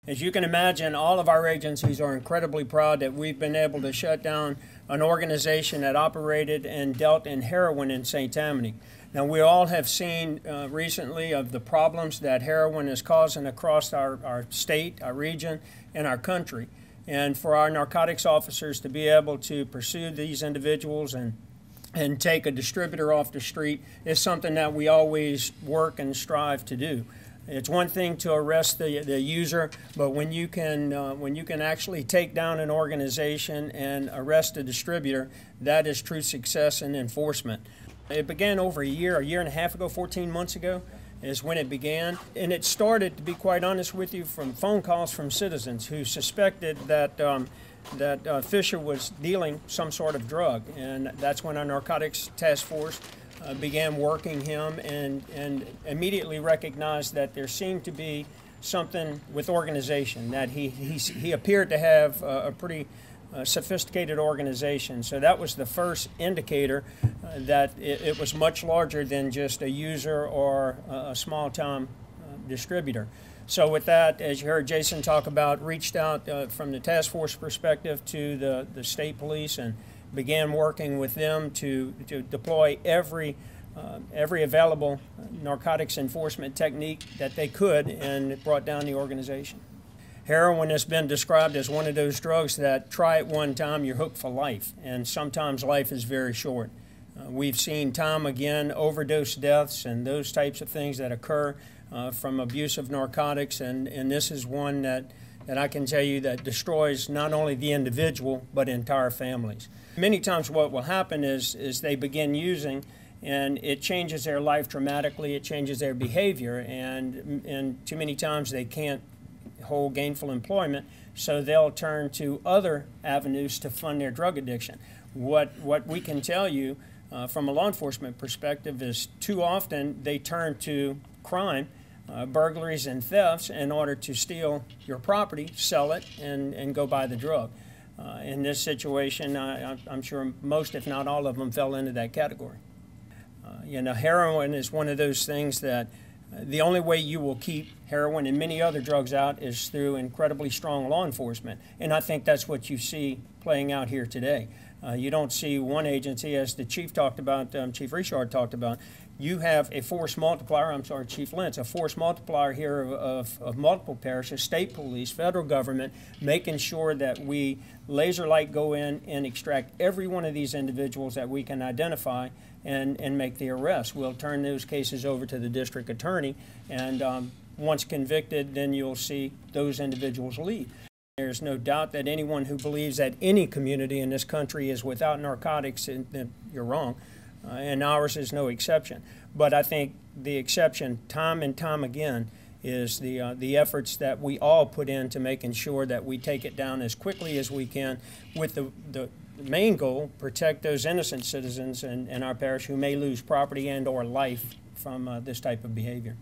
As you can imagine, all of our agencies are incredibly proud that we've been able to shut down an organization that operated and dealt in heroin in St. Tammany. Now, we all have seen recently of the problems that heroin is causing across our state, our region, and our country. And for our narcotics officers to be able to pursue these individuals and take a distributor off the street is something that we always work and strive to do. It's one thing to arrest the user, but when you can actually take down an organization and arrest a distributor, that is true success in enforcement. It began over a year and a half ago, 14 months ago is when it began. And it started, to be quite honest with you, from phone calls from citizens who suspected that Fisher was dealing some sort of drug. And that's when our Narcotics Task Force began working him and immediately recognized that there seemed to be something with organization, that he appeared to have a pretty sophisticated organization. So that was the first indicator that it was much larger than just a user or a small-time distributor. So with that, as you heard Jason talk about, reached out from the task force perspective to the state police and began working with them to deploy every available narcotics enforcement technique that they could, and it brought down the organization. Heroin has been described as one of those drugs that try it one time, you're hooked for life, and sometimes life is very short. We've seen time again overdose deaths and those types of things that occur from abuse of narcotics, and this is one that I can tell you that destroys not only the individual but entire families. Many times what will happen is they begin using and it changes their life dramatically, it changes their behavior, and too many times they can't hold gainful employment, so they'll turn to other avenues to fund their drug addiction. What we can tell you from a law enforcement perspective is too often they turn to crime, burglaries and thefts in order to steal your property, sell it, and go buy the drug. In this situation, I'm sure most, if not all of them, fell into that category. You know, heroin is one of those things that the only way you will keep heroin and many other drugs out is through incredibly strong law enforcement. And I think that's what you see playing out here today. You don't see one agency, as the chief talked about, Chief Richard talked about, you have a force multiplier, I'm sorry, Chief Lentz, a force multiplier here of multiple parishes, state police, federal government, making sure that we laser-like go in and extract every one of these individuals that we can identify and make the arrest. We'll turn those cases over to the district attorney, and once convicted, then you'll see those individuals leave. There's no doubt that anyone who believes that any community in this country is without narcotics, you're wrong, and ours is no exception. But I think the exception, time and time again, is the efforts that we all put into making sure that we take it down as quickly as we can, with the main goal, protect those innocent citizens in our parish who may lose property and or life from this type of behavior.